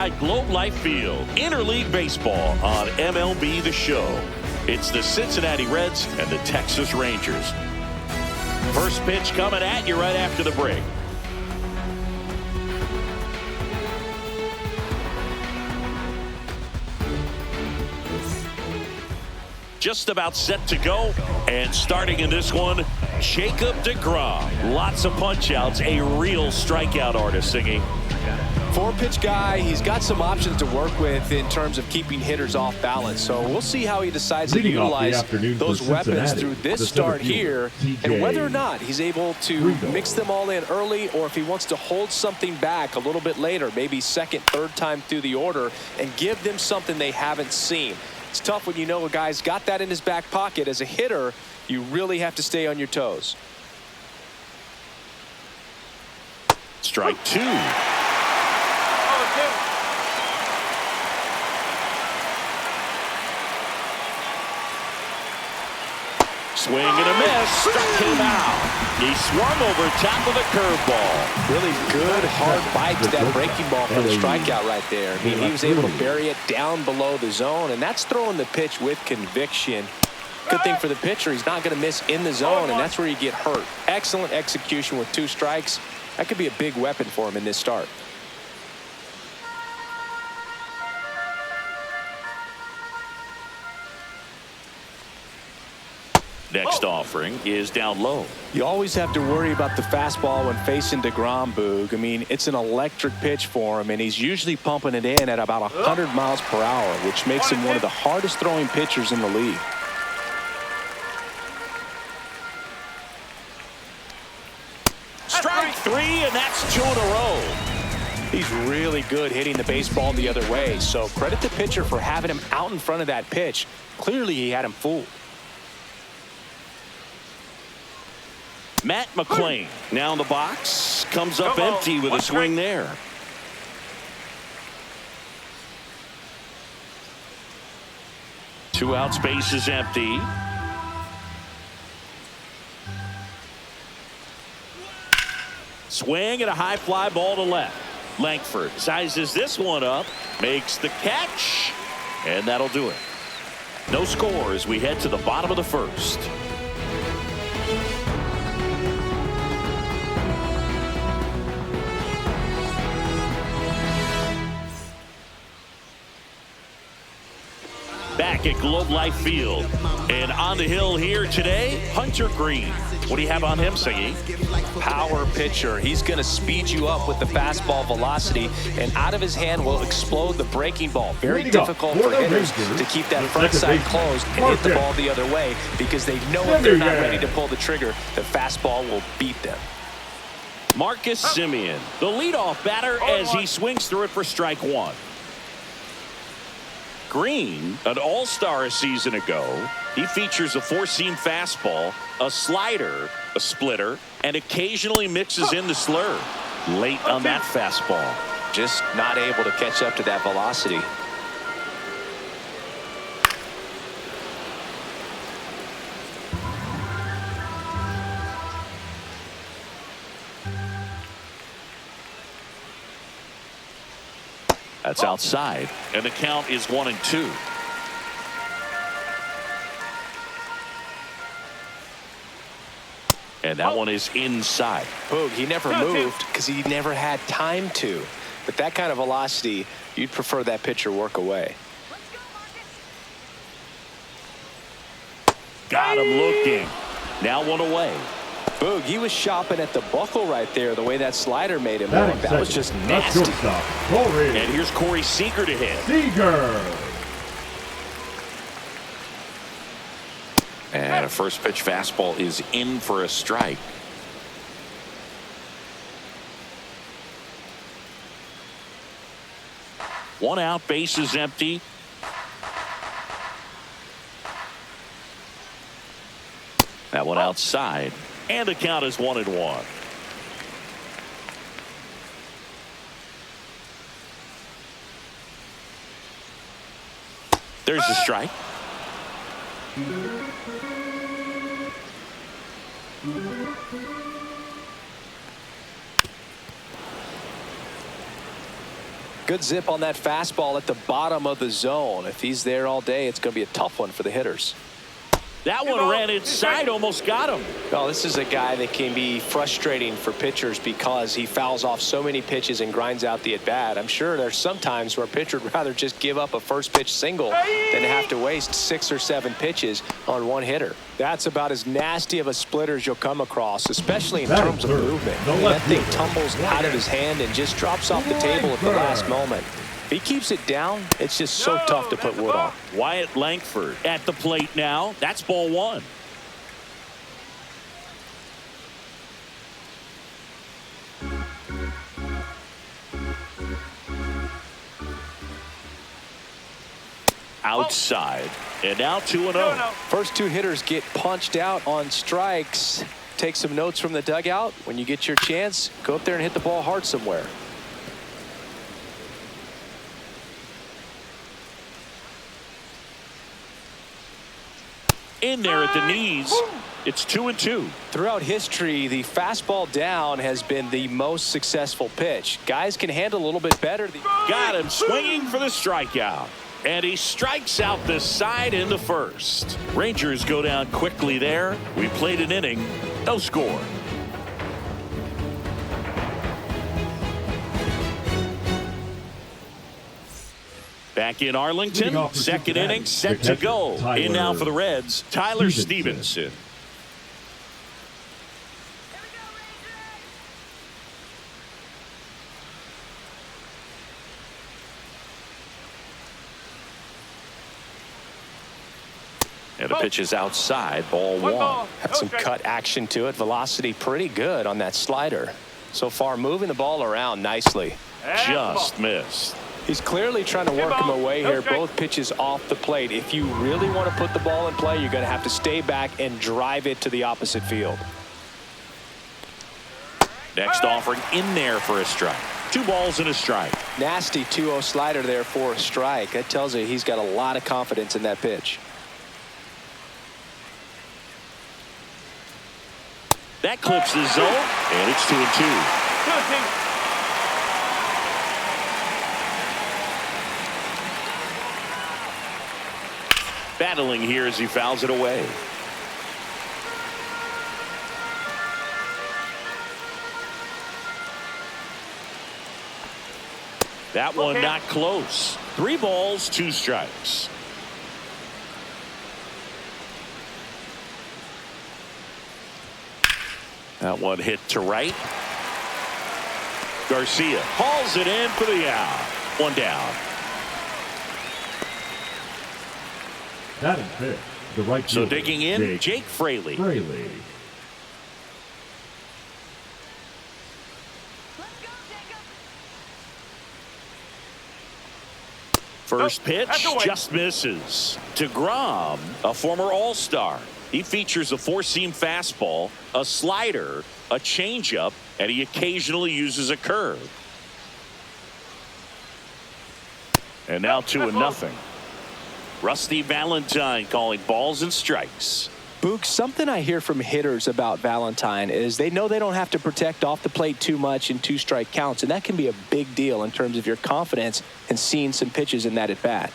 At Globe Life Field, interleague baseball on MLB The Show. It's the Cincinnati Reds and the Texas Rangers. First pitch coming at you right after the break. Just about set to go, and starting in this one, Jacob deGrom. Lots of punch outs, a real strikeout artist singing. Four-pitch guy, he's got some options to work with in terms of keeping hitters off balance. So we'll see how he decides to utilize those weapons through this start here, and whether or not he's able to mix them all in early, or if he wants to hold something back a little bit later, maybe second, third time through the order, and give them something they haven't seen. It's tough when you know a guy's got that in his back pocket. As a hitter, you really have to stay on your toes. Strike two. Swing and a miss. Struck him out. He swung over top of the curveball. Really good hard bite to that breaking ball for the strikeout right there. I mean, he was able to bury it down below the zone, and that's throwing the pitch with conviction. Good thing for the pitcher, he's not going to miss in the zone, and that's where you get hurt. Excellent execution with 2 strikes. That could be a big weapon for him in this start. Next offering is down low. You always have to worry about the fastball when facing deGrom, Boog. I mean, it's an electric pitch for him, and he's usually pumping it in at about 100 miles per hour, which makes him one of the hardest throwing pitchers in the league. Strike 3, and that's 2 in a row. He's really good hitting the baseball the other way, so credit the pitcher for having him out in front of that pitch. Clearly, he had him fooled. Matt McClain now in the box, comes up empty with a swing there. Two outs, base is empty. Swing and a high fly ball to left. Langford sizes this one up, makes the catch, and that'll do it. No score as we head to the bottom of the first. Back at Globe Life Field, and on the hill here today, Hunter Green. What do you have on him, Singy? Power pitcher. He's going to speed you up with the fastball velocity, and out of his hand will explode the breaking ball. Very difficult for hitters to keep that front side closed and hit the ball the other way, because they know if they're not ready to pull the trigger, the fastball will beat them. Marcus Semien, the leadoff batter, as he swings through it for strike 1. Green, an all-star a season ago. He features a 4-seam fastball, a slider, a splitter, and occasionally mixes in the slur. Late on that fastball. Just not able to catch up to that velocity. That's outside, and the count is 1-2. And that one is inside. Boog, he never moved because he never had time to. But that kind of velocity, you'd prefer that pitcher work away. Got him looking. Now one away. Boog, he was shopping at the buckle right there, the way that slider made him look. That was just nasty. And here's Corey Seager to hit. And a first pitch fastball is in for a strike. One out, base is empty. That one outside. And the count is 1-1. There's the strike. Good zip on that fastball at the bottom of the zone. If he's there all day, it's going to be a tough one for the hitters. That one ran inside, almost got him. Well, this is a guy that can be frustrating for pitchers because he fouls off so many pitches and grinds out the at-bat. I'm sure there's some times where a pitcher would rather just give up a first pitch single than have to waste 6 or 7 pitches on one hitter. That's about as nasty of a splitter as you'll come across, especially in terms of movement. That thing tumbles out of his hand and just drops off the table at the last moment. If he keeps it down, it's just so tough to put wood on. Wyatt Langford at the plate now. That's ball 1. Outside, and now 2-0. First 2 hitters get punched out on strikes. Take some notes from the dugout. When you get your chance, go up there and hit the ball hard somewhere. In there at the knees. It's 2-2. Throughout history, the fastball down has been the most successful pitch. Guys can handle a little bit better. Got him swinging for the strikeout. And he strikes out this side in the first. Rangers go down quickly there. We played an inning. No score. Back in Arlington, second inning set to go. In now for the Reds, Tyler Stevenson. And the pitch is outside, ball 1. Had some cut action to it. Velocity pretty good on that slider. So far, moving the ball around nicely. Just missed. He's clearly trying to work him away here. Both pitches off the plate. If you really want to put the ball in play, you're going to have to stay back and drive it to the opposite field. Next offering in there for a strike. 2 balls and a strike. Nasty 2-0 slider there for a strike. That tells you he's got a lot of confidence in that pitch. That clips the zone, and it's 2-2. Battling here as he fouls it away. That one not close. 3 balls, 2 strikes. That one hit to right. Garcia hauls it in for the out. 1 down. That is big. The right so fielder, digging in, Jake Fraley. First pitch just misses. DeGrom, a former All-Star. He features a 4-seam fastball, a slider, a changeup, and he occasionally uses a curve. And now 2-0. Rusty Valentine calling balls and strikes. Boog, something I hear from hitters about Valentine is they know they don't have to protect off the plate too much in 2-strike counts, and that can be a big deal in terms of your confidence in seeing some pitches in that at-bat.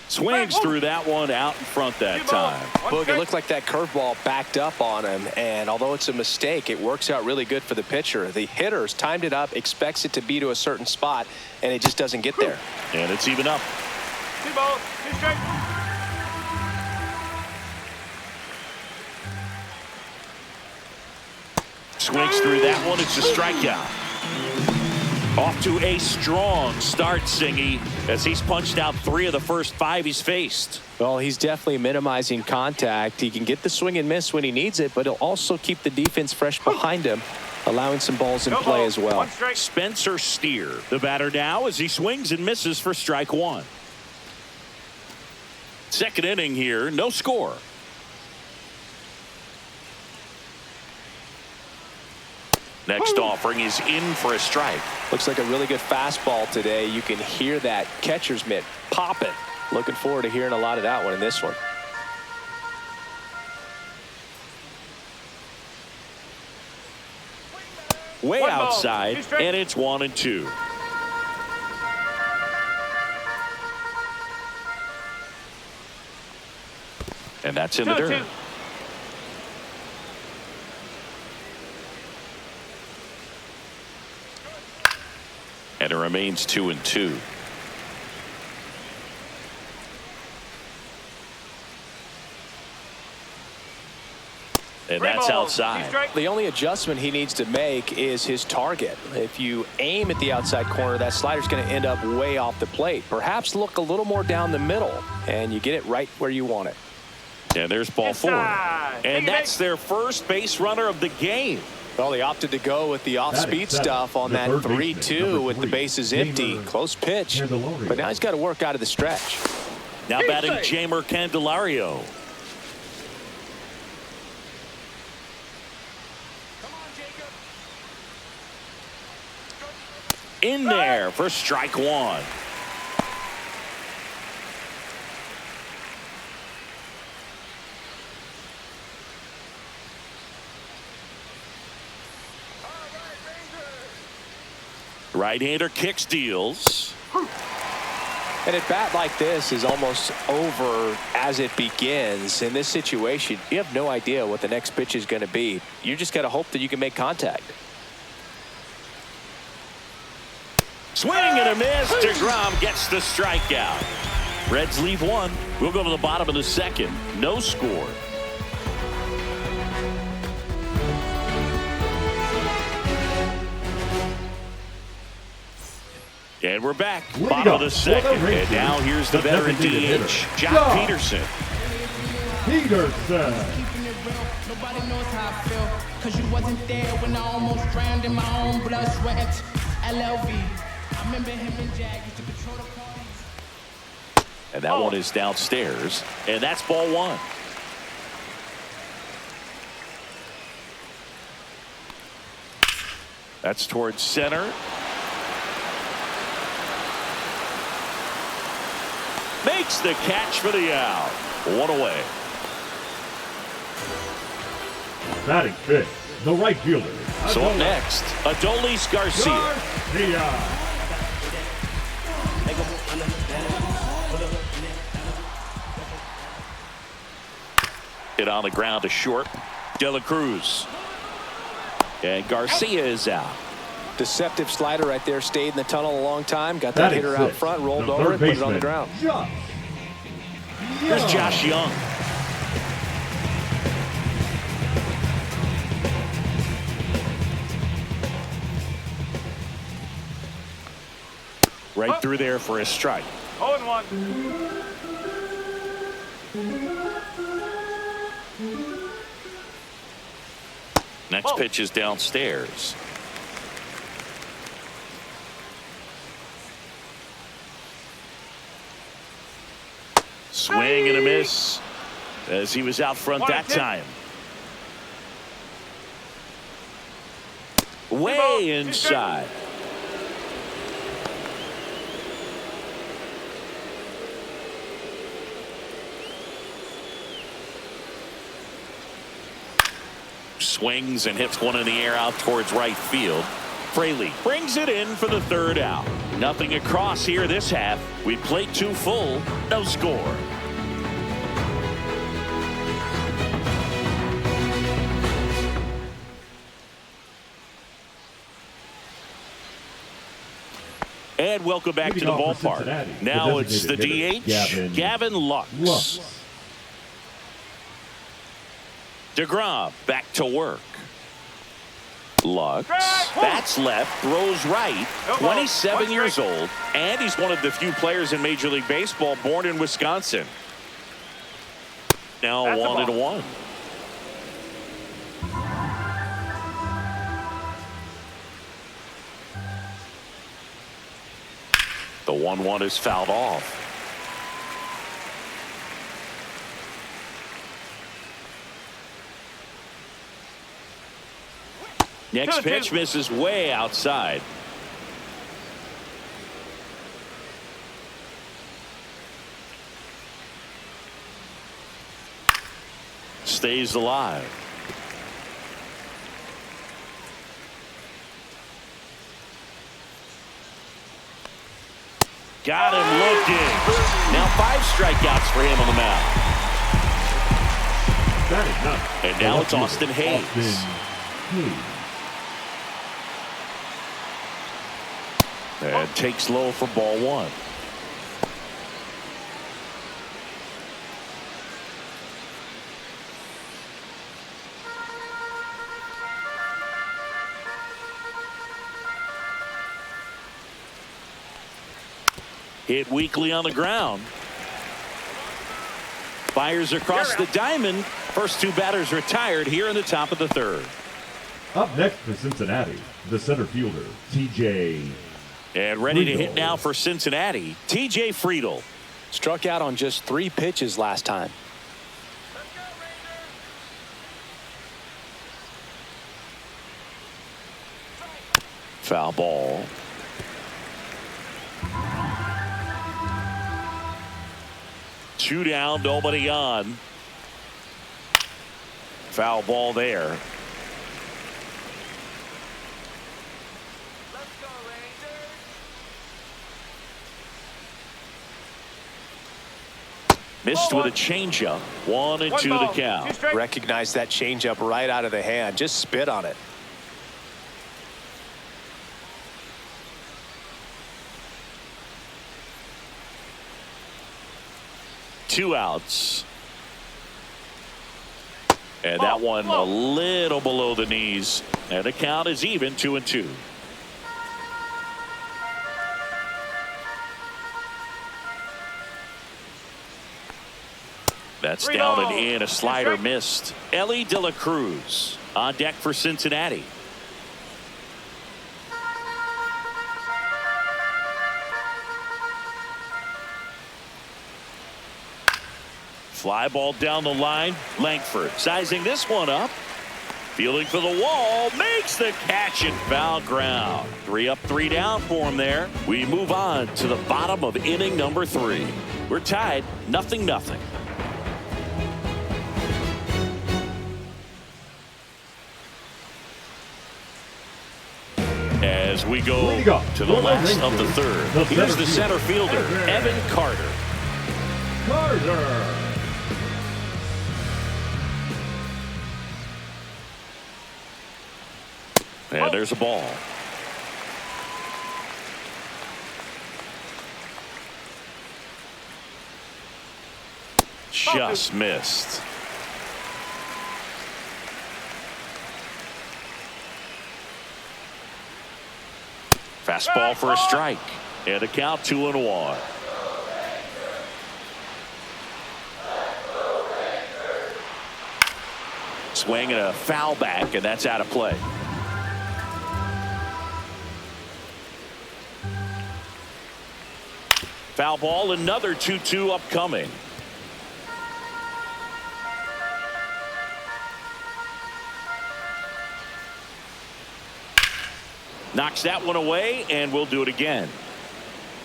Swings through that one out in front that time. Boog, it looked like that curveball backed up on him, and although it's a mistake, it works out really good for the pitcher. The hitter's timed it up, expects it to be to a certain spot, and it just doesn't get there. And it's even up. Swings through that one. It's a strikeout. Off to a strong start, Singy, as he's punched out 3 of the first 5 he's faced. Well, he's definitely minimizing contact. He can get the swing and miss when he needs it, but he'll also keep the defense fresh behind him, allowing some balls in play as well. Spencer Steer, the batter now, as he swings and misses for strike 1. Second inning here, no score. Next offering is in for a strike. Looks like a really good fastball today. You can hear that catcher's mitt popping. Looking forward to hearing a lot of that one in this one. Way outside, and it's 1-2. And that's in the dirt. And it remains 2-2. And that's outside. The only adjustment he needs to make is his target. If you aim at the outside corner, that slider's going to end up way off the plate. Perhaps look a little more down the middle, and you get it right where you want it. And there's ball 4. And that's their first base runner of the game. Well, they opted to go with the off-speed stuff on that 3-2 with the bases empty. Close pitch, but now he's got to work out of the stretch. Now batting Jamer Candelario. In there for strike 1. Right-hander kicks, deals. And at bat like this is almost over as it begins. In this situation, you have no idea what the next pitch is going to be. You just got to hope that you can make contact. Swing and a miss. DeGrom gets the strikeout. Reds leave 1. We'll go to the bottom of the 2nd. No score. And we're back. Bottom of the 2nd. And now here's the veteran DH, John Peterson. Nobody knows how I feel, cause you wasn't there when I almost drowned in my own blood, sweat, LLV. I remember him and Jag used to control the parties. And that one is downstairs. And that's ball 1. That's towards center. Makes the catch for the out. 1 away. Batting 5th, the right fielder. So up next, Adolis Garcia. Hit on the ground to short. De La Cruz. And Garcia is out. Deceptive slider right there. Stayed in the tunnel a long time. Got that hitter out front. Rolled over and put it on the ground. Here's Josh Young. Right through there for a strike. 0-1. Next pitch is downstairs. Swing and a miss as he was out front that time. Way inside. Swings and hits one in the air out towards right field. Fraley brings it in for the 3rd out. Nothing across here this half. We played 2 full. No score. And welcome back to the ballpark. Now it's the DH, Gavin Lux. DeGrom back to work. Lux bats left, throws right, 27 years old, and he's one of the few players in Major League Baseball born in Wisconsin. Now 1-1. The 1-1 is fouled off. Next pitch misses way outside. Stays alive. Got him looking. Now 5 strikeouts for him on the mound. Batting ninth. And now it's Austin Hayes. And takes low for ball one. Hit weakly on the ground. Fires across the diamond. First two batters retired here in the top of the third. Up next for Cincinnati, the center fielder, TJ. And ready to hit now for Cincinnati, TJ Friedl. Struck out on just 3 pitches last time. Foul ball. Two down, nobody on. Foul ball there. Missed with a changeup. 1-2 the count. Recognize that changeup right out of the hand. Just spit on it. Two outs. And that one a little below the knees. And the count is even, 2-2. That's down and in. A slider missed. Ellie De La Cruz on deck for Cincinnati. Fly ball down the line. Langford sizing this one up. Fielding for the wall. Makes the catch in foul ground. 3 up, 3 down for him there. We move on to the bottom of inning number 3. We're tied 0-0. As we go to the last of the third. Here's the center fielder, Evan Carter. And there's a ball. Just missed. Fastball for a strike. And a count 2-1. Swing and a foul back, and that's out of play. Foul ball, another 2-2 upcoming. Knocks that one away, and we'll do it again.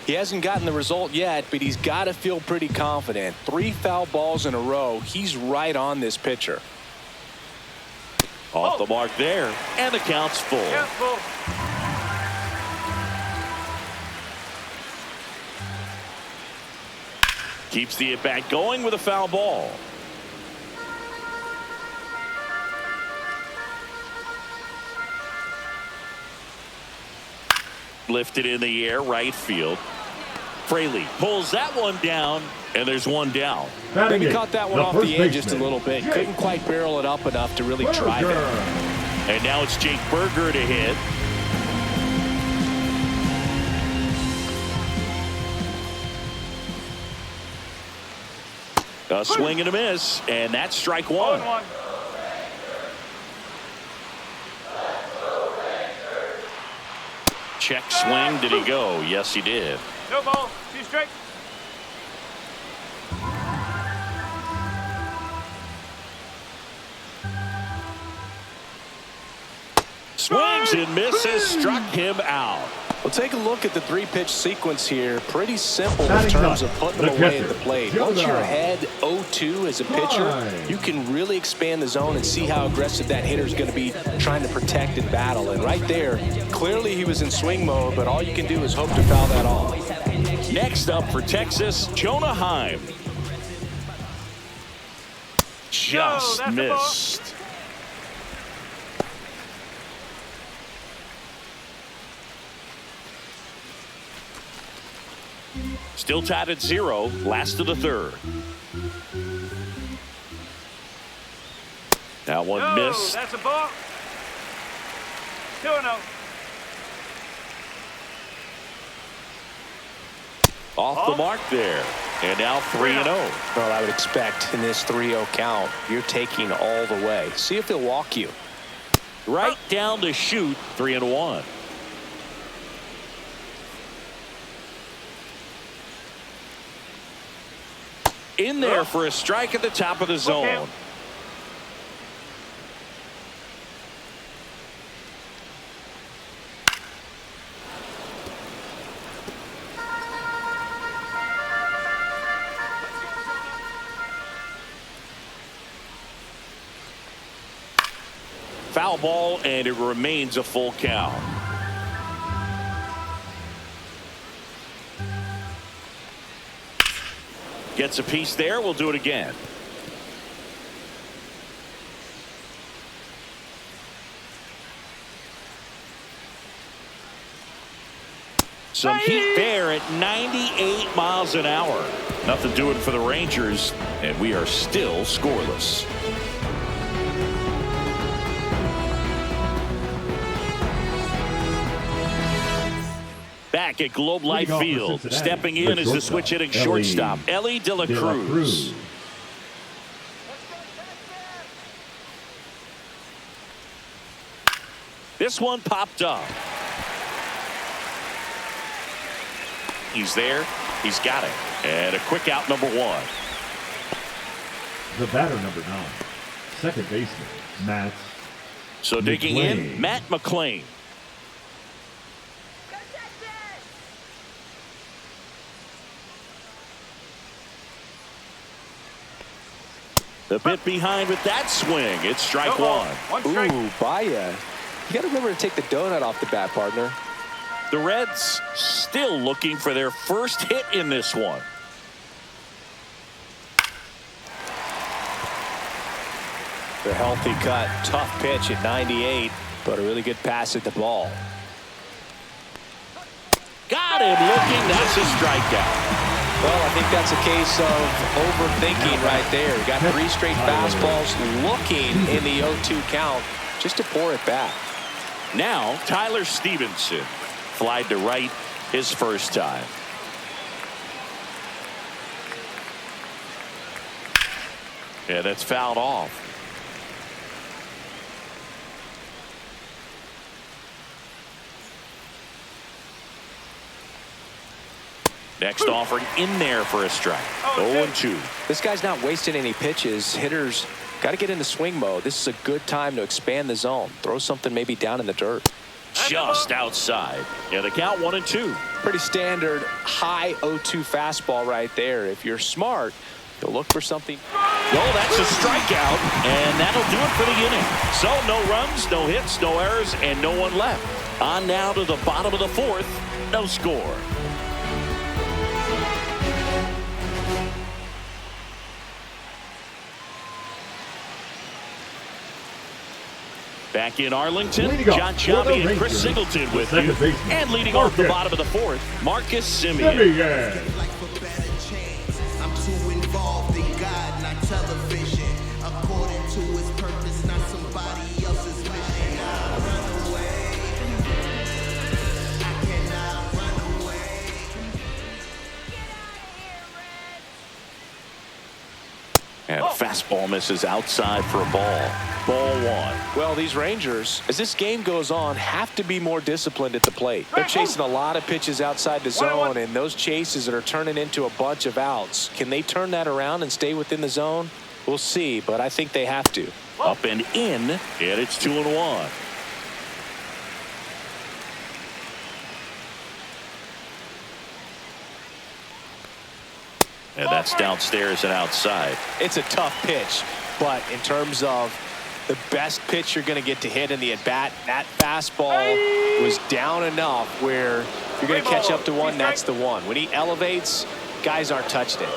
He hasn't gotten the result yet, but he's got to feel pretty confident. 3 foul balls in a row. He's right on this pitcher. Off the mark there, and the count's full. Keeps the at-bat going with a foul ball. Lifted in the air, right field. Fraley pulls that one down, and there's one down. Maybe caught that one off the edge just a little bit. Couldn't quite barrel it up enough to really drive it. And now it's Jake Berger to hit. A swing and a miss, and that's strike one. Check swing. Did he go? Yes, he did. No ball. 2 strikes. Swings and misses. Struck him out. Well, take a look at the 3-pitch sequence here. Pretty simple in terms of putting them away at the plate. Once you're ahead 0-2 as a pitcher, you can really expand the zone and see how aggressive that hitter is going to be trying to protect and battle. And right there, clearly he was in swing mode, but all you can do is hope to foul that off. Next up for Texas, Jonah Heim. just missed. Still tied at 0, last of the third. That one missed. That's a ball. 2-0. Off the mark there. And now 3-0. Well, I would expect in this 3-0 count, you're taking all the way. See if he'll walk you. Right down to shoot, 3-1. In there for a strike at the top of the zone. Foul ball, and it remains a full count. Gets a piece there. We'll do it again. Some heat there at 98 miles an hour. Nothing doing for the Rangers, and we are still scoreless. Back at Globe Life Field, stepping in is the switch hitting shortstop, Ellie De La Cruz. This one popped up. He's there. He's got it. And a quick out, number 1. The batter, number 9. Second baseman, Matt. So digging in, Matt McClain. The bit behind with that swing. It's strike 1. Ooh, Baya. You got to remember to take the donut off the bat, partner. The Reds still looking for their first hit in this one. The healthy cut, tough pitch at 98, but a really good pass at the ball. Got him looking. That's a strikeout. Well, I think that's a case of overthinking right there. You got 3 straight fastballs looking in the 0-2 count just to pour it back. Now, Tyler Stevenson flied to right his first time. Yeah, that's fouled off. Next offering in there for a strike. 0-2. This guy's not wasting any pitches. Hitters got to get into swing mode. This is a good time to expand the zone. Throw something maybe down in the dirt. Just outside. Yeah, the count 1-2. Pretty standard high 0-2 fastball right there. If you're smart, you'll look for something. Well, that's a strikeout, and that'll do it for the inning. So no runs, no hits, no errors, and no one left. On now to the bottom of the 4th. No score. Back in Arlington, John Chavi and Chris Singleton with you. And leading off the bottom of the 4th, Marcus Semien. I'm too involved in God, not television. According to his purpose, not somebody else's mission. Run away. I cannot run away. And fastball misses outside for a ball. Ball 1. Well, these Rangers, as this game goes on, have to be more disciplined at the plate. They're chasing a lot of pitches outside the zone, and those chases that are turning into a bunch of outs. Can they turn that around and stay within the zone? We'll see, but I think they have to. Up and in, and it's 2-1. And that's downstairs and outside. It's a tough pitch, but in terms of the best pitch you're going to get to hit in the at-bat, that fastball was down enough where if you're going to catch up to one, that's the one. When he elevates, guys aren't touching it.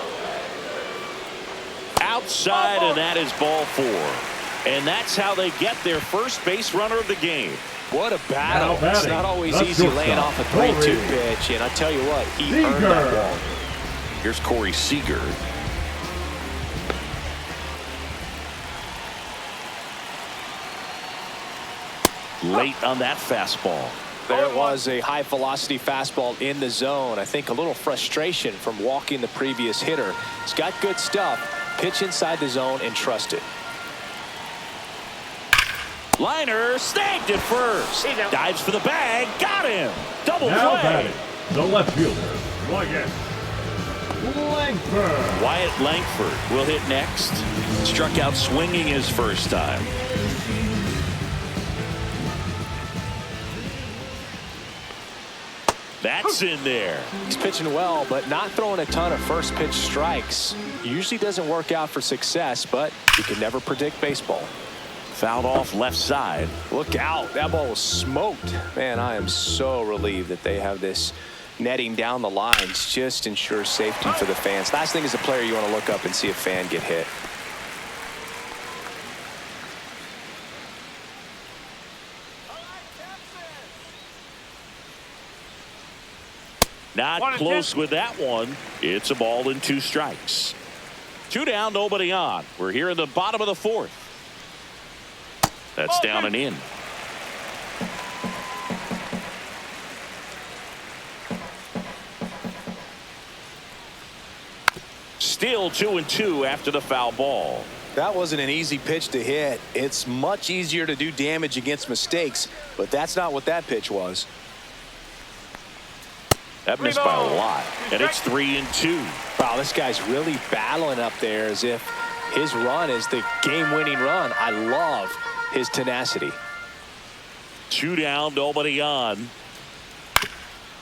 Out outside, and that is ball 4. And that's how they get their first base runner of the game. What a battle. It's not always easy laying off a 3-2 pitch, and I tell you what, he earned that ball. Here's Corey Seager. Late on that fastball. There was a high-velocity fastball in the zone. I think a little frustration from walking the previous hitter. He's got good stuff. Pitch inside the zone and trust it. Liner snagged it first. Dives for the bag. Got him. Double play. The left fielder, Wyatt Langford. Wyatt Langford will hit next. Struck out swinging his first time. That's in there. He's pitching well, but not throwing a ton of first pitch strikes. Usually doesn't work out for success, but you can never predict baseball. Fouled off left side. Look out. That ball was smoked. Man, I am so relieved that they have this netting down the lines. Just ensures safety for the fans. Last thing as a player, you want to look up and see a fan get hit. Not close with that one. It's a ball and 2 strikes. 2 down, nobody on. We're here in the bottom of the 4th. That's down and in. Still 2-2 after the foul ball. That wasn't an easy pitch to hit. It's much easier to do damage against mistakes, but that's not what that pitch was. That missed by a lot, and it's 3-2. Wow, this guy's really battling up there as if his run is the game-winning run. I love his tenacity. 2 down, nobody on.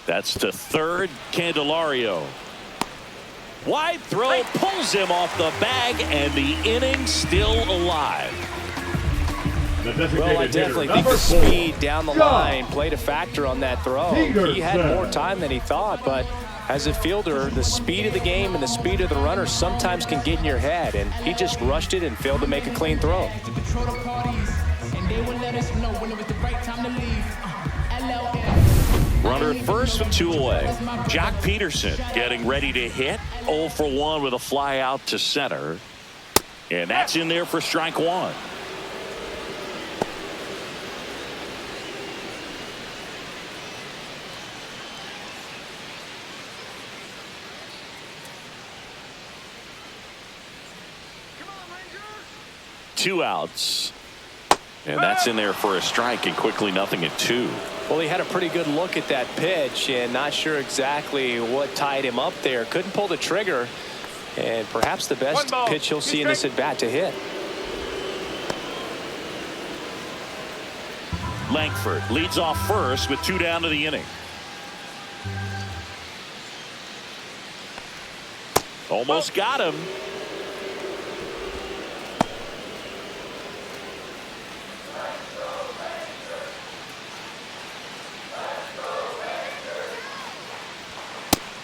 That's to third, Candelario. Wide throw pulls him off the bag, and the inning still alive. Well, I definitely think the speed down the line played a factor on that throw. He had more time than he thought, but as a fielder, the speed of the game and the speed of the runner sometimes can get in your head, and he just rushed it and failed to make a clean throw. Runner at first with 2 away. Jock Peterson getting ready to hit. 0 for 1 with a fly out to center. And that's in there for strike 1. Two outs. And that's in there for a strike, and quickly nothing at 2. Well, he had a pretty good look at that pitch and not sure exactly what tied him up there. Couldn't pull the trigger, and perhaps the best pitch he'll see in this at bat to hit. Langford leads off first with 2 down to the inning. Almost got him.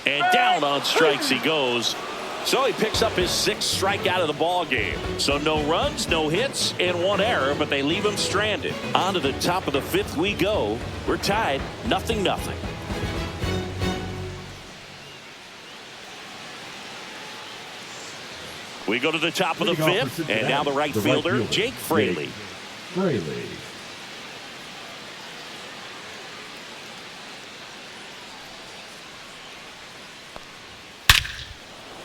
And down on strikes he goes. So he picks up his 6th strikeout of the ball game. So no runs, no hits, and 1 error, but they leave him stranded. On to the top of the 5th we go. We're tied 0-0. We go to the top of the 5th, and now the right fielder, Jake Fraley.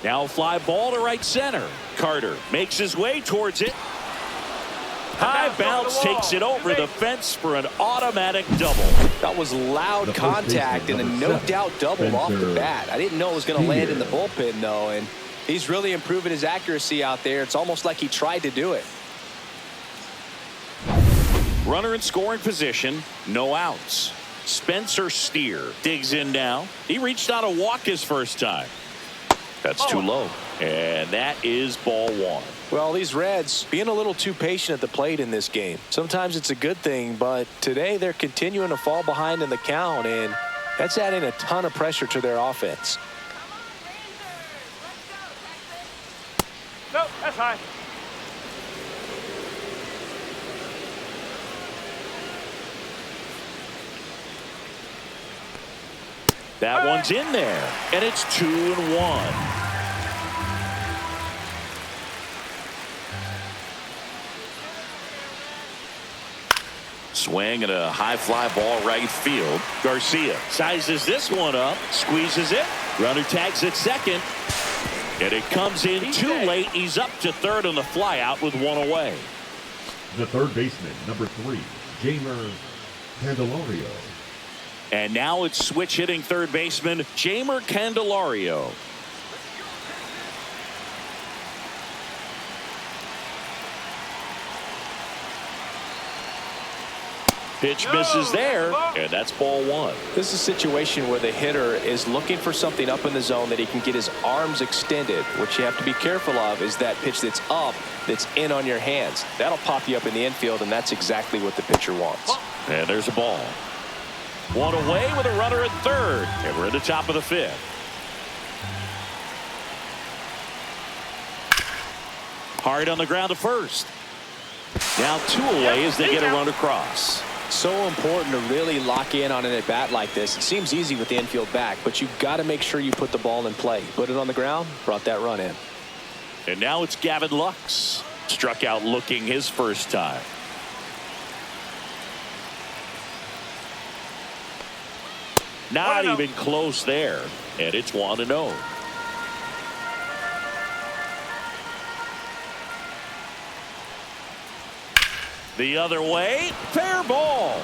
Now a fly ball to right center. Carter makes his way towards it. High bounce takes it over the fence for an automatic double. That was loud contact and a no doubt double off the bat. I didn't know it was going to land in the bullpen, though, and he's really improving his accuracy out there. It's almost like he tried to do it. Runner in scoring position, no outs. Spencer Steer digs in now. He reached out a walk his first time. That's too low, and that is ball 1. Well, these Reds being a little too patient at the plate in this game. Sometimes it's a good thing, but today they're continuing to fall behind in the count, and that's adding a ton of pressure to their offense. That's high. That one's in there, and it's 2-1. Swing and a high fly ball right field. Garcia sizes this one up, squeezes it. Runner tags at second, and it comes in too late. He's up to third on the fly out with one away. The third baseman, number 3, Jamer Candelario. And now it's switch hitting third baseman Jamer Candelario. Pitch misses there, and that's ball 1. This is a situation where the hitter is looking for something up in the zone that he can get his arms extended. What you have to be careful of is that pitch that's up, that's in on your hands. That'll pop you up in the infield, and that's exactly what the pitcher wants. And there's a ball. One away with a runner at third, and we're in the top of the 5th. Hard on the ground to first. Now 2 away as they get a run across. So important to really lock in on an at bat like this. It seems easy with the infield back, but you've got to make sure you put the ball in play. Put it on the ground, brought that run in. And now it's Gavin Lux. Struck out looking his first time. Not even close there, and it's 1-0. The other way, fair ball.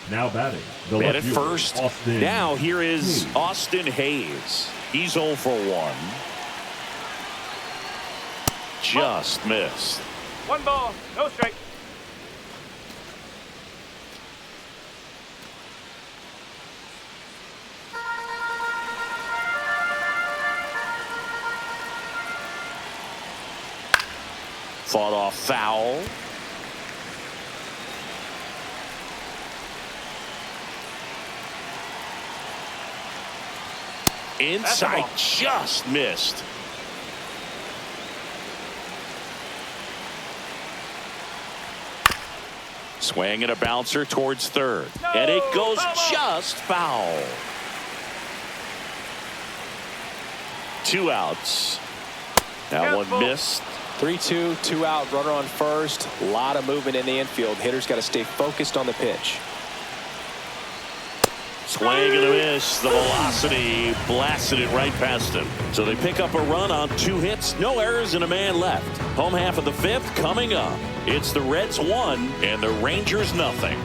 Now batting, the Man left at fielder, first. Austin Now here is Hayes. Austin Hayes. He's 0 for 1. Just missed. 1 ball, no strike. Fought off foul. Inside, just missed. Swing and a bouncer towards third. And it goes just foul. 2 outs. That one missed. 3-2, 2 out, runner on first. A lot of movement in the infield. Hitter's got to stay focused on the pitch. Swing and a miss. The velocity blasted it right past him. So they pick up a run on 2 hits, no errors, and a man left. Home half of the 5th coming up. It's the Reds 1 and the Rangers nothing.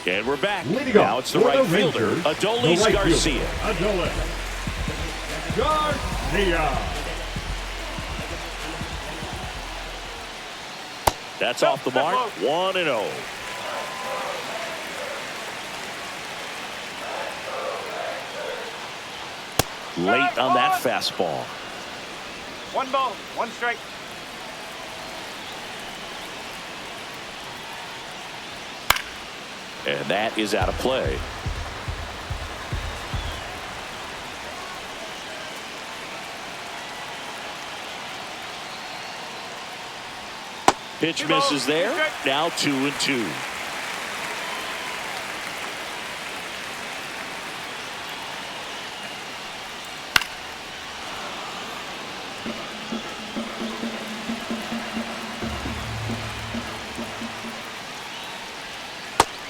And we're back. Now it's the right fielder, Adolis Garcia. Adolis Garcia. That's off the mark. 1-0. Late on that fastball. 1 ball, 1 strike. And that is out of play. Pitch misses there. Now 2-2.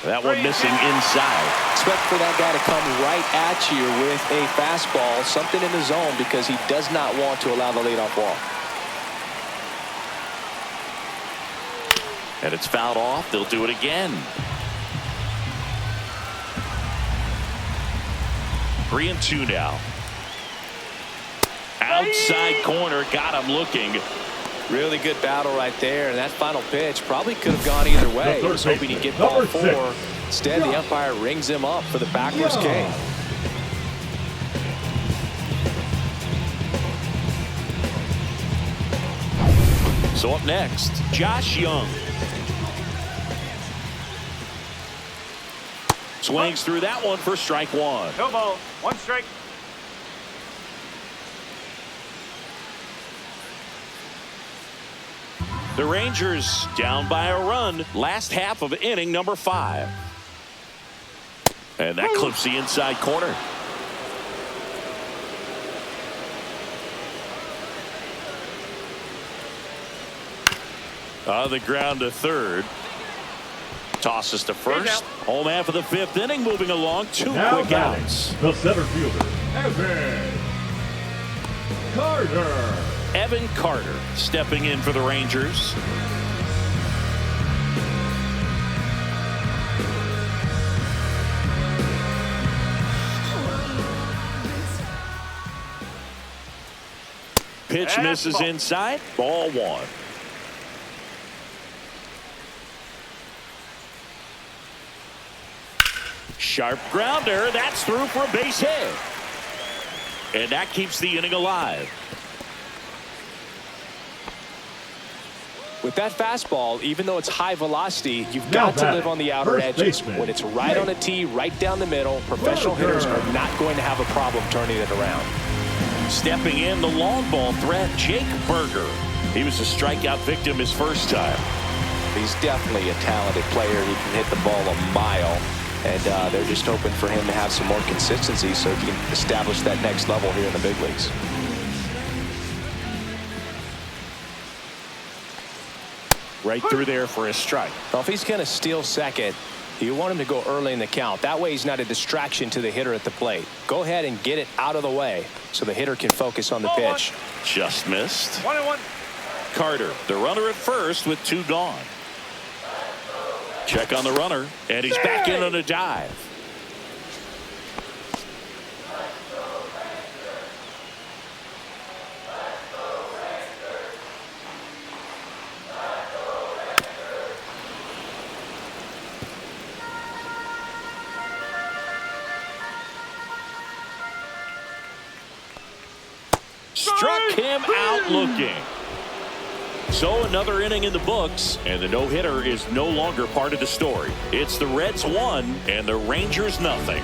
That one missing inside. Expect for that guy to come right at you with a fastball, something in the zone, because he does not want to allow the leadoff walk. And it's fouled off. They'll do it again. 3-2 now. Outside corner, got him looking. Really good battle right there, and that final pitch probably could have gone either way. He was hoping he'd get ball 4. Instead, the umpire rings him up for the backwards K. So up next, Josh Young. Swings through that one for strike one. No ball, one strike. The Rangers down by a run. Last half of inning number 5. And that clips the inside corner. On the ground to third. Tosses to first. Home half of the 5th inning, moving along. 2 Now quick outs. The center fielder, Evan Carter. Evan Carter stepping in for the Rangers. Pitch misses inside. Ball 1. Sharp grounder. That's through for a base hit. And that keeps the inning alive. With that fastball, even though it's high velocity, you've got to live on the outer edges. When it's right on a tee, right down the middle, professional hitters are not going to have a problem turning it around. Stepping in, the long ball threat, Jake Berger. He was a strikeout victim his first time. He's definitely a talented player. He can hit the ball a mile. And they're just hoping for him to have some more consistency so he can establish that next level here in the big leagues. Right through there for a strike. Well, if he's going to steal second, you want him to go early in the count. That way he's not a distraction to the hitter at the plate. Go ahead and get it out of the way so the hitter can focus on the pitch. Just missed. 1-1. Carter, the runner at first with 2 gone. Check on the runner, and he's back in on a dive. Struck him out looking. So another inning in the books, and the no-hitter is no longer part of the story. It's the Reds 1 and the Rangers nothing.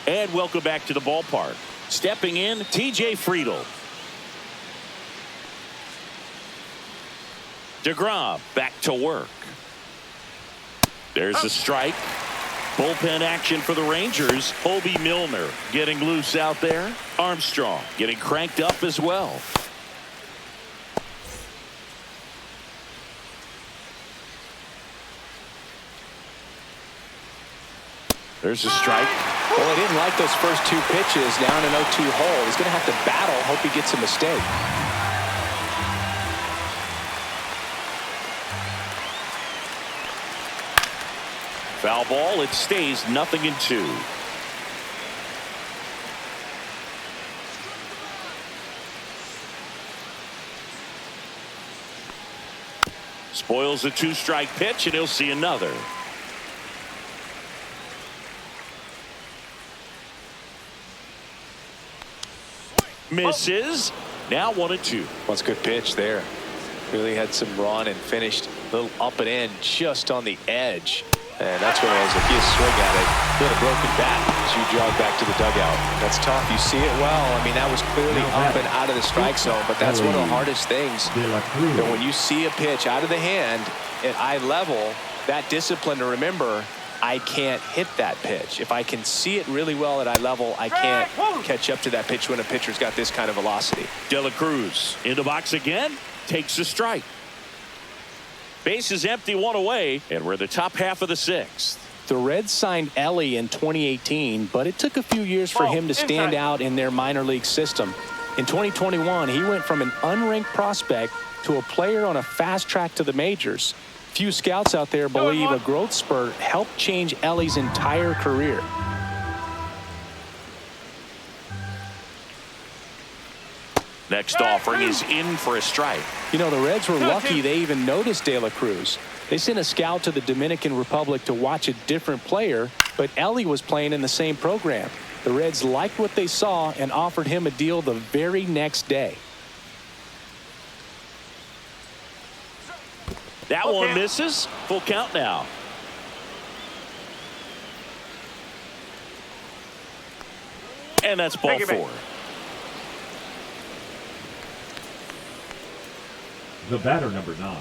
And welcome back to the ballpark. Stepping in, TJ Friedl. DeGrom back to work. There's a strike. Bullpen action for the Rangers. Obi Milner getting loose out there. Armstrong getting cranked up as well. There's a strike. Well, I didn't like those first 2 pitches down an 0-2 hole. He's going to have to battle. Hope he gets a mistake. Foul ball. It stays 0-2. Spoils a 2-strike pitch, and he'll see another. Misses. Now 1-2. That's a good pitch there. Really had some run and finished a little up and in just on the edge. And that's what it was. If you swing at it, hit a broken bat as you jog back to the dugout. That's tough. You see it well. I mean, that was clearly up and out of the strike zone, but that's one of the hardest things. And when you see a pitch out of the hand at eye level, that discipline to remember, I can't hit that pitch. If I can see it really well at eye level, I can't catch up to that pitch when a pitcher's got this kind of velocity. De La Cruz in the box again, takes a strike. Base is empty, 1 away, and we're in the top half of the 6th. The Reds signed Ellie in 2018, but it took a few years for him to stand out in their minor league system. In 2021, he went from an unranked prospect to a player on a fast track to the majors. Few scouts out there believe a growth spurt helped change Ellie's entire career. Next offering is in for a strike. You know, the Reds were lucky they even noticed De La Cruz. They sent a scout to the Dominican Republic to watch a different player, but Ellie was playing in the same program. The Reds liked what they saw and offered him a deal the very next day. That one misses. Full count now. And that's ball four. The batter, number 9.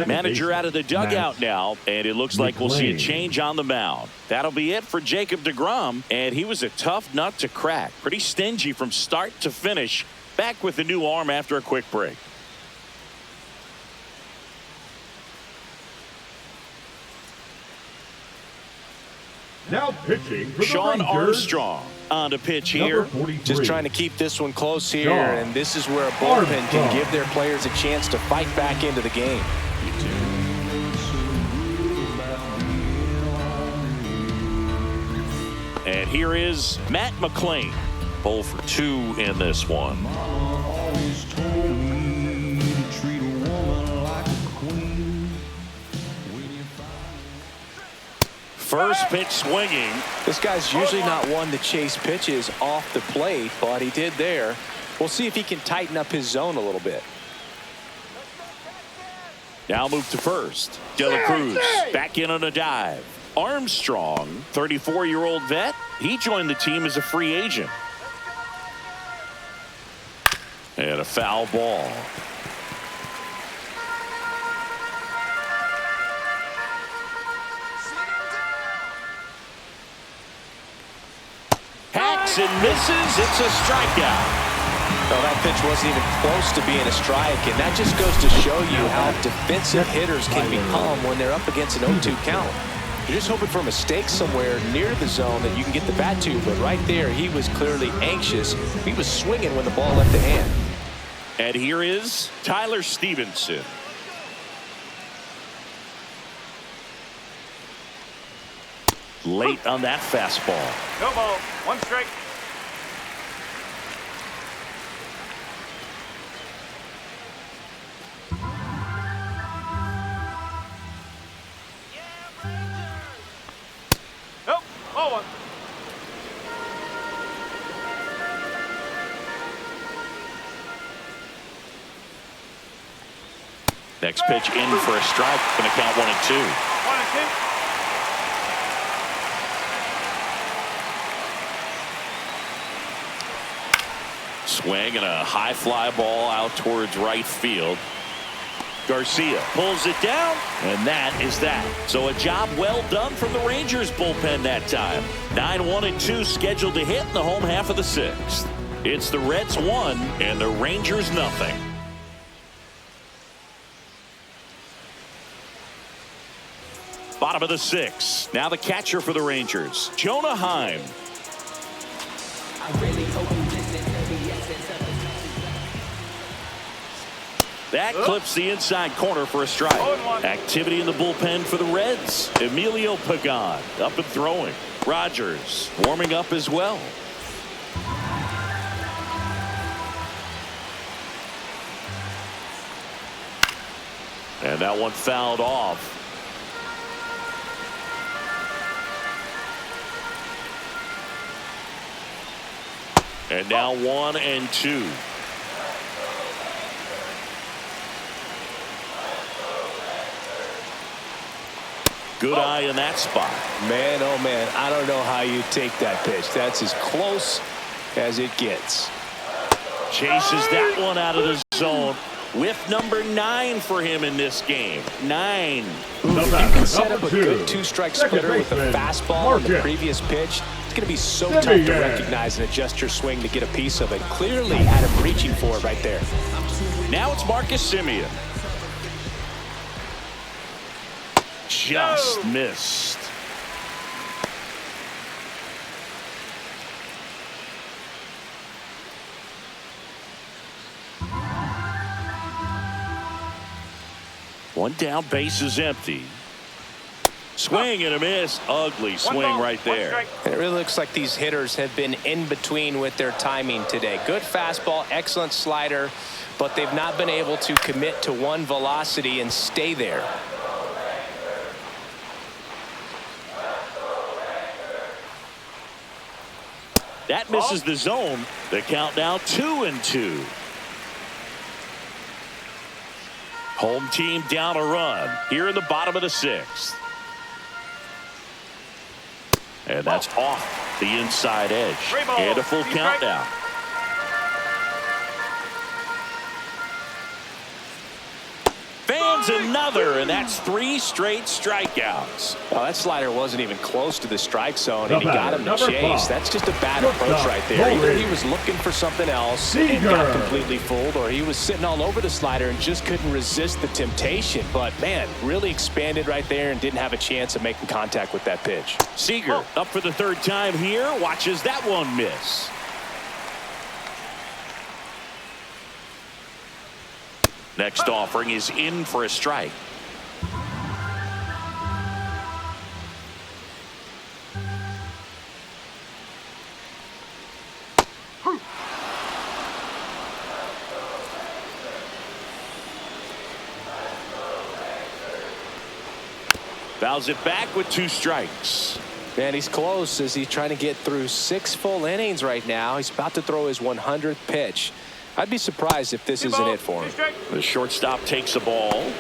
Manager out of the dugout now, and it looks like we'll see a change on the mound. That'll be it for Jacob deGrom, and he was a tough nut to crack. Pretty stingy from start to finish. Back with a new arm after a quick break. Now pitching for the Sean Rangers, Armstrong on to pitch here. Just trying to keep this one close here, and this is where a bullpen can give their players a chance to fight back into the game. And here is Matt McClain. 0 for 2 in this one. First pitch swinging. This guy's usually not one to chase pitches off the plate, but he did there. We'll see if he can tighten up his zone a little bit. Now move to first. De La Cruz back in on a dive. Armstrong, 34-year-old vet. He joined the team as a free agent. And a foul ball. Hacks and misses. It's a strikeout. Well, that pitch wasn't even close to being a strike, and that just goes to show you how defensive hitters can become when they're up against an 0-2 count. You're just hoping for a mistake somewhere near the zone that you can get the bat to, but right there, he was clearly anxious. He was swinging when the ball left the hand. And here is Tyler Stevenson. Late on that fastball. No ball. 1 strike. Nope. Ball 1. Next pitch in for a strike. Going to count 1 and 2. 1 and 2. Swing and a high fly ball out towards right field. Garcia pulls it down, and that is that. So a job well done from the Rangers bullpen that time. 9-1 and 2 scheduled to hit in the home half of the 6th. It's the Reds 1 and the Rangers nothing. Bottom of the 6th. Now the catcher for the Rangers, Jonah Heim. That clips the inside corner for a strike. Activity in the bullpen for the Reds. Emilio Pagan up and throwing. Rogers warming up as well. And that one fouled off. And now 1 and 2. Good eye in that spot. Man, oh man, I don't know how you take that pitch. That's as close as it gets. Chases that one out of the zone. With number 9 for him in this game. 9. If you can set up a good 2-strike splitter with a fastball on the previous pitch, it's going to be so tough to recognize and adjust your swing to get a piece of it. Clearly had him reaching for it right there. Now it's Marcus Semien. Just missed. One down, base is empty. Swing and a miss. Ugly swing right there. And it really looks like these hitters have been in between with their timing today. Good fastball, excellent slider, but they've not been able to commit to one velocity and stay there. That misses the zone. The count now 2-2. Home team down a run here in the bottom of the 6th. And that's off the inside edge. And a full count now. Fans another, and that's 3 straight strikeouts. Well, that slider wasn't even close to the strike zone, and he got him to chase. That's just a bad approach right there. Either he was looking for something else and got completely fooled, or he was sitting all over the slider and just couldn't resist the temptation. But, man, really expanded right there and didn't have a chance of making contact with that pitch. Seager up for the 3rd time here. Watches that one miss. Next offering is in for a strike. Fouls it back with 2 strikes. Man, he's close as he's trying to get through 6 full innings right now. He's about to throw his 100th pitch. I'd be surprised if this isn't it for him. The shortstop takes a ball.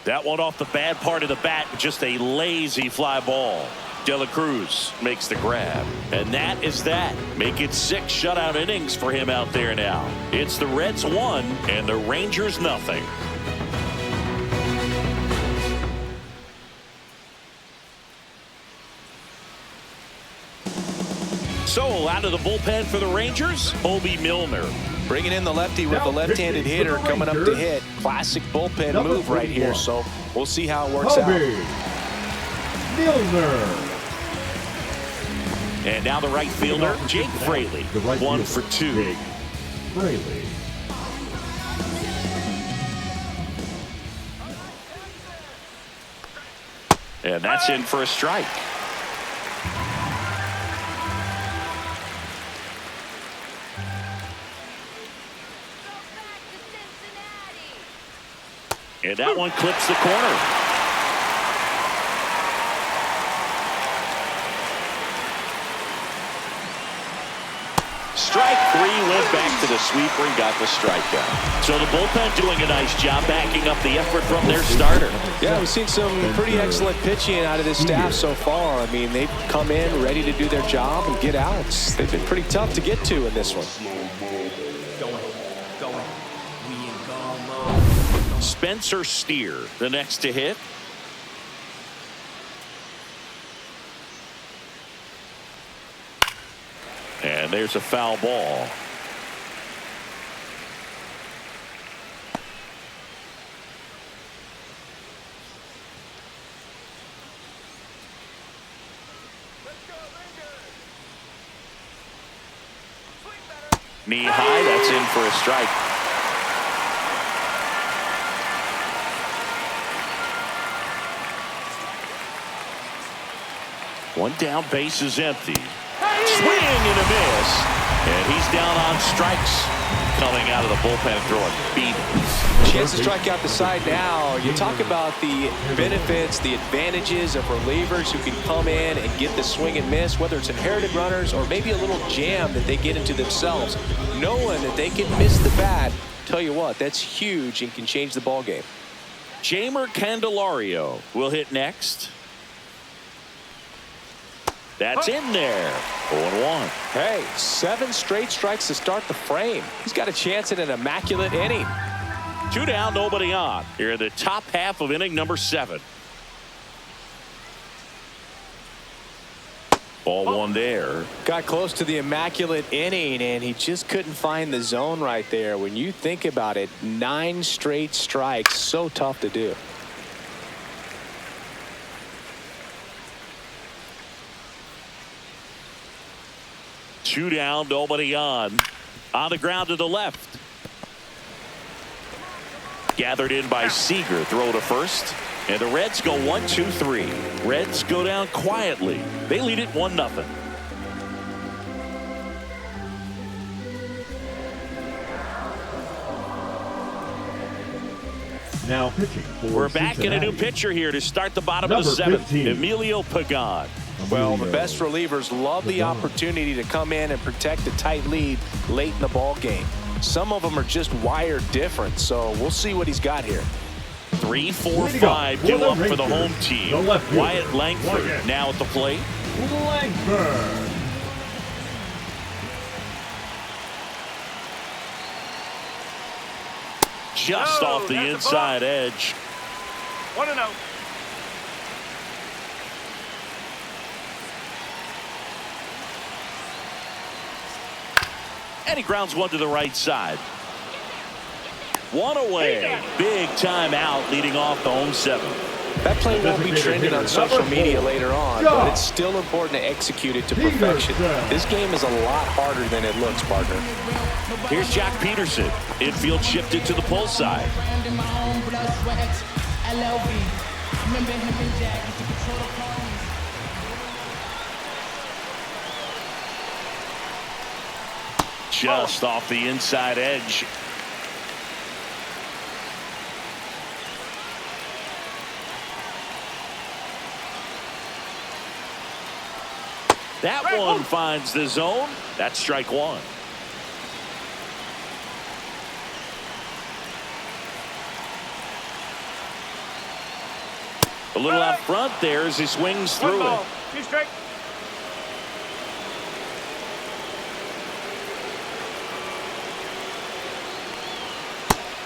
That one off the bad part of the bat, just a lazy fly ball. De La Cruz makes the grab. And that is that. Make it 6 shutout innings for him out there now. It's the Reds 1 and the Rangers nothing. So out of the bullpen for the Rangers, Obi Milner. Bringing in the lefty with the left-handed hitter coming up to hit. Classic bullpen move right here. So we'll see how it works out. Milner. And now the right fielder, Jake Fraley. 1 for 2. Jake Fraley. And that's in for a strike. And that one clips the corner. Strike 3, went back to the sweeper and got the strikeout. So the bullpen doing a nice job backing up the effort from their starter. Yeah, we've seen some pretty excellent pitching out of this staff so far. I mean, they've come in ready to do their job and get outs. They've been pretty tough to get to in this one. Spencer Steer, the next to hit. And there's a foul ball. Knee high, that's in for a strike. One down, base is empty. Swing and a miss. And he's down on strikes. Coming out of the bullpen throwing beatings. Chance to strike out the side now. You talk about the benefits, the advantages of relievers who can come in and get the swing and miss, whether it's inherited runners or maybe a little jam that they get into themselves. Knowing that they can miss the bat, tell you what, that's huge and can change the ball game. Jamer Candelario will hit next. That's in there. 0-1. Hey, 7 straight strikes to start the frame. He's got a chance at an immaculate inning. 2 down, nobody on. Here in the top half of inning number 7. Ball 1 there. Got close to the immaculate inning, and he just couldn't find the zone right there. When you think about it, 9 straight strikes, so tough to do. Two down, nobody on. On the ground to the left. Gathered in by Seager. Throw to first. And the Reds go 1-2-3. Reds go down quietly. They lead it 1-0. Now pitching for We're back in a new pitcher here to start the bottom of the seventh. Emilio Pagan. Well, the best relievers love the opportunity to come in and protect a tight lead late in the ball game. Some of them are just wired different, so we'll see what he's got here. 3, 4, 5 due up for the home team. Wyatt Langford now at the plate. Langford. Just off the inside edge. 1-0. And he grounds one to the right side. One away. Big timeout leading off the home seventh. That play won't be trending on social media later on, but it's still important to execute it to perfection. This game is a lot harder than it looks, partner. Here's Jack Peterson. Infield shifted to the pull side. Just off the inside edge. That one finds the zone. That's strike one. A little out front there as he swings through it. 2 strike.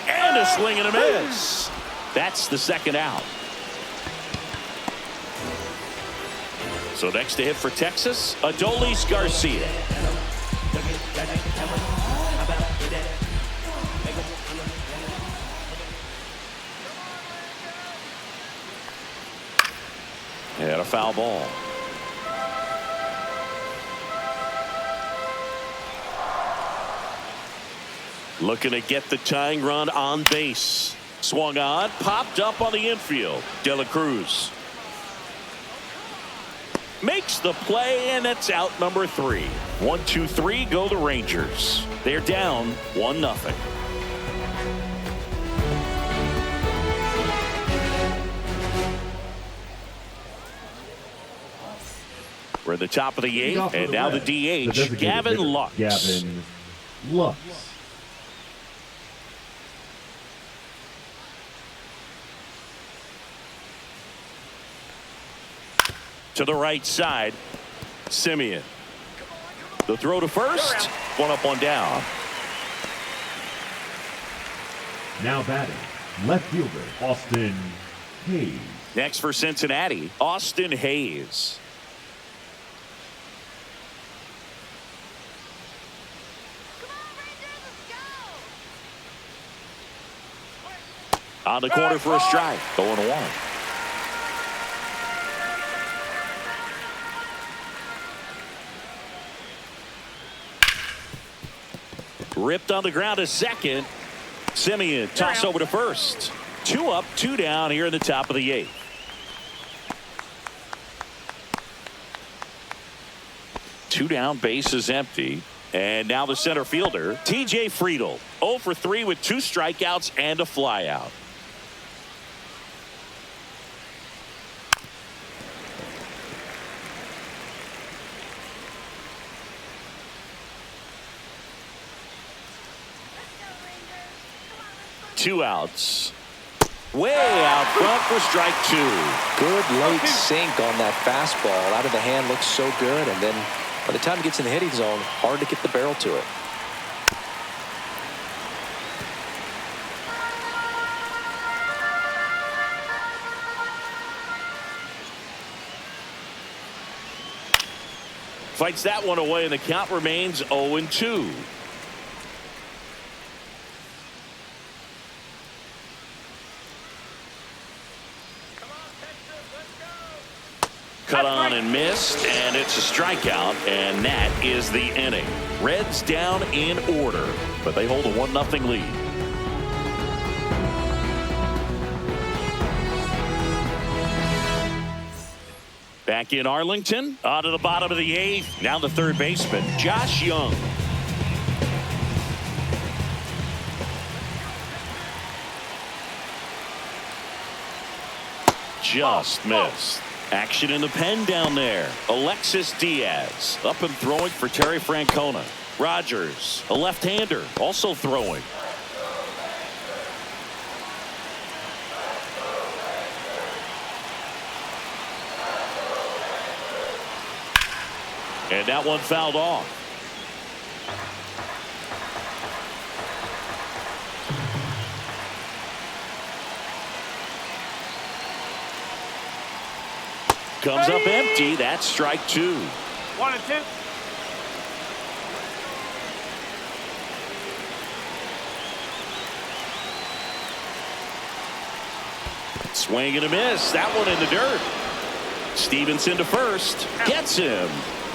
And a swing and a miss. That's the second out. So next to hit for Texas, Adolis Garcia. And a foul ball. Looking to get the tying run on base. Swung on, popped up on the infield. De La Cruz makes the play, and it's out number 3. 1-2-3 go the Rangers. They're down 1-0. We're at the top of the 8th, and now the DH, Gavin Lux. Gavin Lux. To the right side, Simeon. The throw to first. One up, one down. Now batting, left fielder, Austin Hayes. Next for Cincinnati, Austin Hayes. On the corner for a strike. 0-1. Ripped on the ground to second. Simeon toss over to first. 2 up, 2 down here in the top of the 8th. Two down, base is empty. And now the center fielder, TJ Friedl. 0 for 3 with 2 strikeouts and a flyout. Two outs. Way out front for strike 2. Good late sink on that fastball. Out of the hand, looks so good. And then by the time it gets in the hitting zone, hard to get the barrel to it. Fights that one away, and the count remains 0-2. Cut on and missed, and it's a strikeout, and that is the inning. Reds down in order, but they hold a 1-0 lead. Back in Arlington, on to the bottom of the 8th. Now the third baseman, Josh Young. Just missed. Action in the pen down there. Alexis Diaz up and throwing for Terry Francona. Rogers, a left-hander, also throwing. And that one fouled off. Comes up empty. That's strike 2. 1 and 2. Swing and a miss. That one in the dirt. Stevenson to first. Gets him.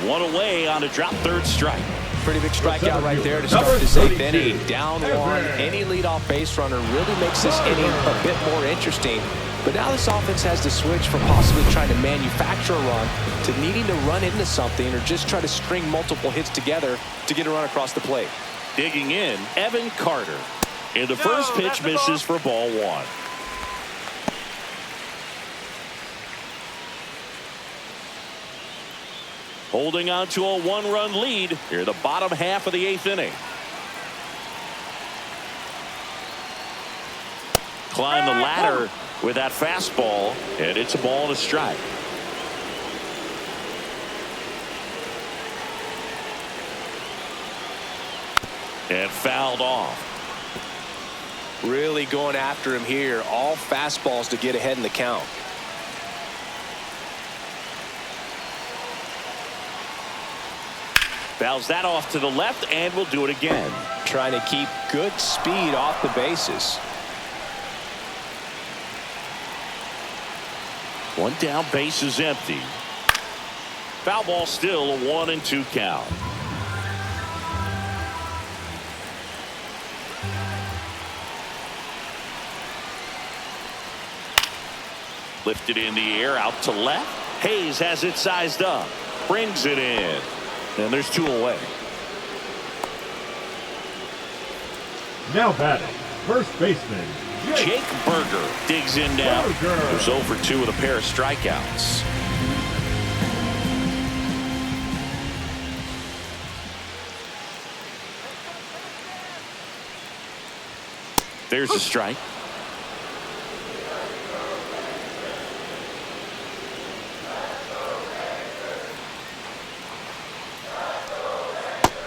One away on a drop third strike. Pretty big strikeout right there to start this 8th inning. Down 1. Any leadoff base runner really makes this inning a bit more interesting. But now this offense has to switch from possibly trying to manufacture a run to needing to run into something or just try to string multiple hits together to get a run across the plate. Digging in, Evan Carter. And the first pitch misses for ball 1. Holding on to a 1-run lead here the bottom half of the 8th inning. Climb the ladder with that fastball, and it's a ball and a strike. And fouled off. Really going after him here. All fastballs to get ahead in the count. Fouls that off to the left, and will do it again. Trying to keep good speed off the bases. One down, base is empty. Foul ball, still a 1-2 count. Lifted in the air, out to left. Hayes has it sized up. Brings it in. And there's 2 away. Now batting, first baseman, Jake Berger digs in now. Goes 0 for 2 with a pair of strikeouts. There's a strike.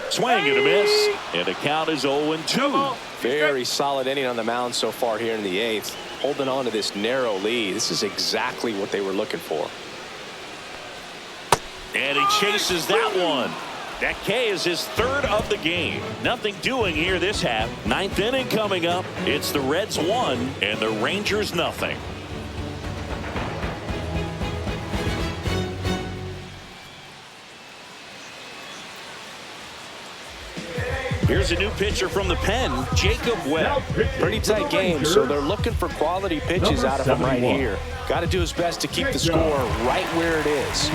Swing and a miss, and the count is 0-2. Very solid inning on the mound so far here in the 8th. Holding on to this narrow lead. This is exactly what they were looking for. And he chases that one. That K is his 3rd of the game. Nothing doing here this half. 9th inning coming up. It's the Reds 1 and the Rangers nothing. Here's a new pitcher from the pen, Jacob Webb. Pretty tight game, so they're looking for quality pitches out of him right here. Got to do his best to keep the score right where it is.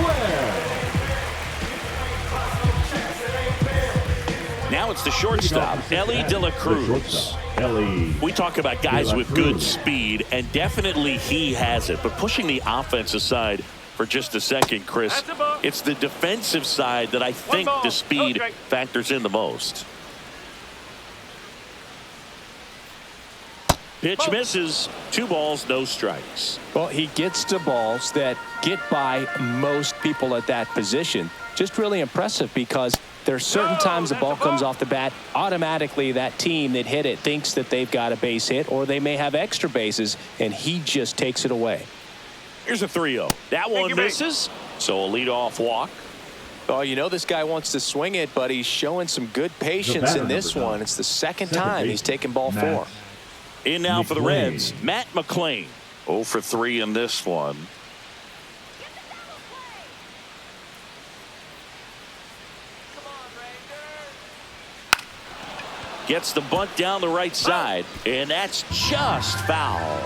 Now it's the shortstop, Ellie De La Cruz. We talk about guys with good speed, and definitely he has it. But pushing the offense aside for just a second, Chris, it's the defensive side that I think the speed factors in the most. Pitch misses. 2 balls, no strikes. Well, he gets to balls that get by most people at that position. Just really impressive because there's certain times the ball comes off the bat, automatically that team that hit it thinks that they've got a base hit or they may have extra bases, and he just takes it away. Here's a 3-0. That one misses, so a leadoff walk. Oh, you know this guy wants to swing it, but he's showing some good patience in this one. It's the second time he's taken ball 4. In now for the Reds, Matt McClain. 0 for 3 in this one. Gets the bunt down the right side, and that's just foul.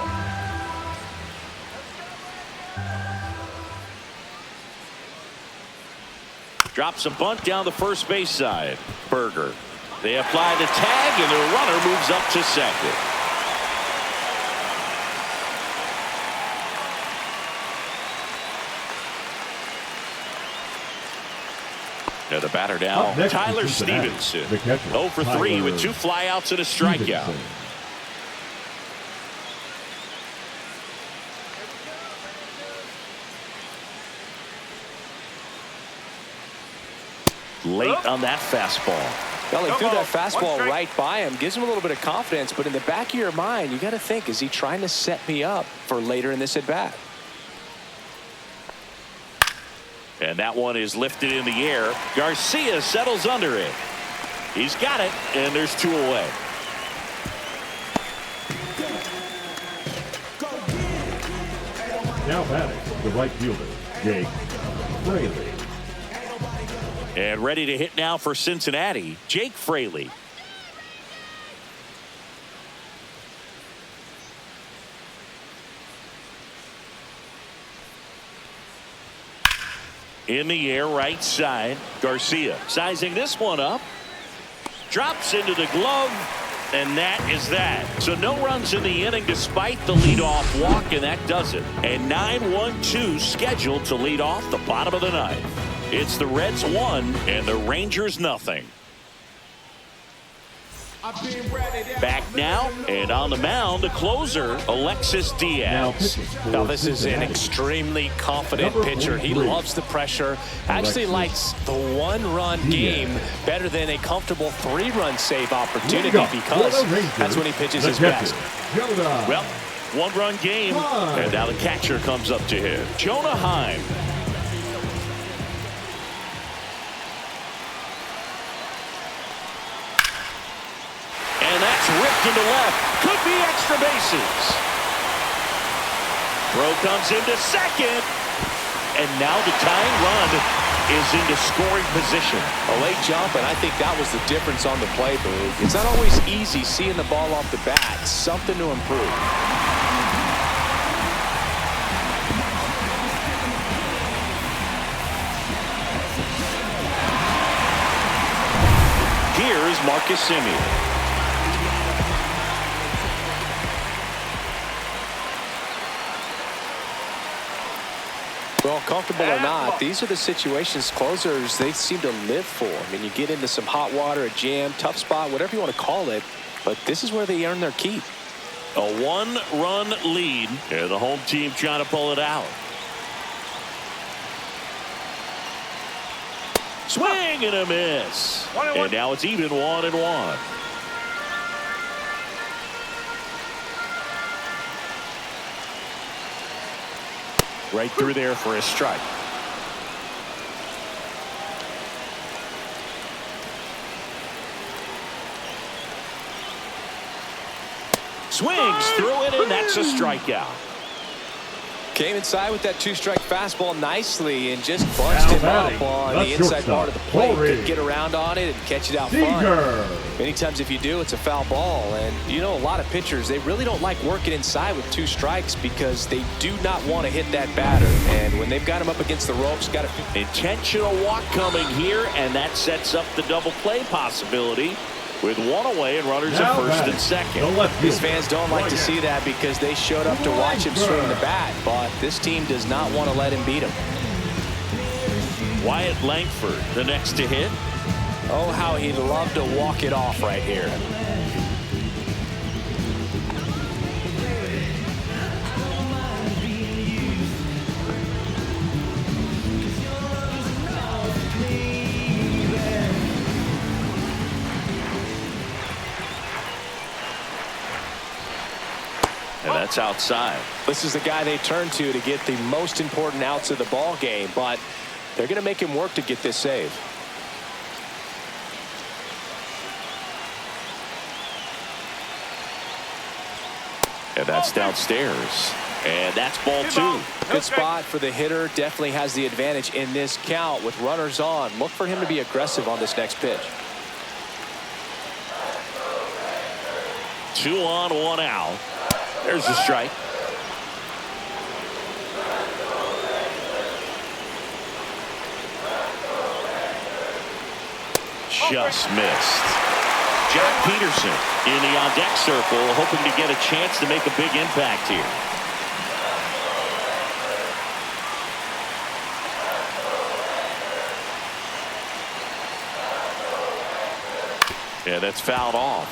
Drops a bunt down the first base side. Berger. They apply the tag, and the runner moves up to second. Now the batter now, Tyler Stevenson. 0 for 3 with 2 flyouts and a strikeout. Late on that fastball. Well, he threw that fastball right by him. Gives him a little bit of confidence, but in the back of your mind, you got to think, is he trying to set me up for later in this at-bat? And that one is lifted in the air. Garcia settles under it. He's got it, and there's 2 away. Now batting, the right fielder, Jake Fraley. And ready to hit now for Cincinnati, Jake Fraley. In the air, right side. Garcia sizing this one up. Drops into the glove, and that is that. So no runs in the inning despite the leadoff walk, and that does it. And 9-1-2 scheduled to lead off the bottom of the ninth. It's the Reds 1 and the Rangers nothing. Back now, and on the mound, the closer, Alexis Diaz. Now this is an extremely confident pitcher. He loves the pressure. Actually likes the 1-run game better than a comfortable 3-run save opportunity because that's when he pitches his best. Well, 1-run game, and now the catcher comes up to him. Jonah Heim. And that's ripped into left. Could be extra bases. Throw comes into second. And now the tying run is into scoring position. A late jump, and I think that was the difference on the play, Boog. It's not always easy seeing the ball off the bat. Something to improve. Here's Marcus Semien. Well, comfortable or not, these are the situations closers they seem to live for. I mean, you get into some hot water, a jam, tough spot, whatever you want to call it, but this is where they earn their keep. A 1-run lead, and the home team trying to pull it out. Swing and a miss. And now it's even 1-1. Right through there for a strike. Swings through it, and that's a strikeout. Came inside with that 2-strike fastball nicely and just bunched him up on the inside part of the plate. Could get around on it and catch it out front. Many times if you do, it's a foul ball. And you know, a lot of pitchers, they really don't like working inside with 2 strikes because they do not want to hit that batter. And when they've got him up against the ropes, got to... Intentional walk coming here, and that sets up the double play possibility. With 1 away and runners at first and second. These fans don't like to see that because they showed up to watch him swing the bat, but this team does not want to let him beat him. Wyatt Langford, the next to hit. Oh, how he'd love to walk it off right here. And that's outside. This is the guy they turn to get the most important outs of the ball game, but they're going to make him work to get this save. And that's downstairs. And that's ball 2. Good spot for the hitter. Definitely has the advantage in this count with runners on. Look for him to be aggressive on this next pitch. 2 on, 1 out. There's the strike. Just missed. Jack Peterson in the on-deck circle, hoping to get a chance to make a big impact here. Yeah, that's fouled off.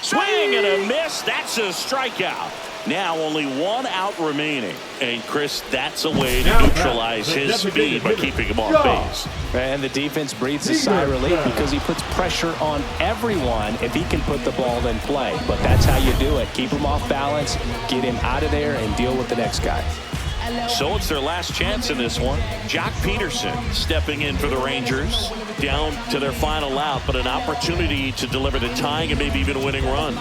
Swing and a miss. That's a strikeout. Now only 1 out remaining. And Chris, that's a way to neutralize his speed by keeping him off base. And the defense breathes a sigh of relief because he puts pressure on everyone if he can put the ball in play. But that's how you do it. Keep him off balance, get him out of there, and deal with the next guy. So it's their last chance in this one. Jack Peterson stepping in for the Rangers. Down to their final out, but an opportunity to deliver the tying and maybe even winning run.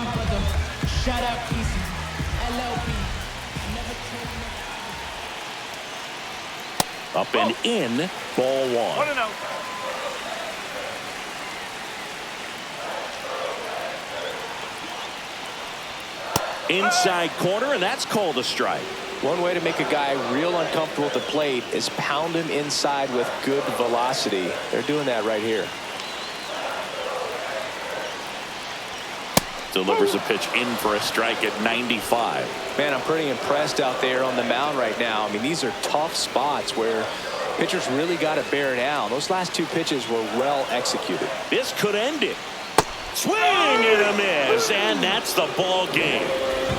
Up and in, ball 1. 1-0. Inside corner, and that's called a strike. One way to make a guy real uncomfortable at the plate is pound him inside with good velocity. They're doing that right here. Delivers a pitch in for a strike at 95. Man, I'm pretty impressed out there on the mound right now. I mean, these are tough spots where pitchers really got to bear down. Those last 2 pitches were well executed. This could end it. Swing and a miss, and that's the ball game.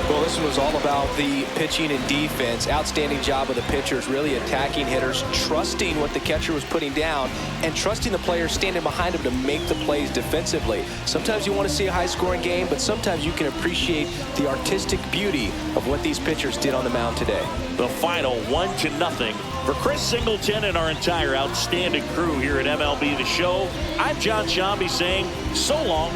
Well, this one was all about the pitching and defense. Outstanding job of the pitchers, really attacking hitters, trusting what the catcher was putting down, and trusting the players standing behind him to make the plays defensively. Sometimes you want to see a high-scoring game, but sometimes you can appreciate the artistic beauty of what these pitchers did on the mound today. The final 1-0 for Chris Singleton and our entire outstanding crew here at MLB The Show. I'm John Shambi saying so long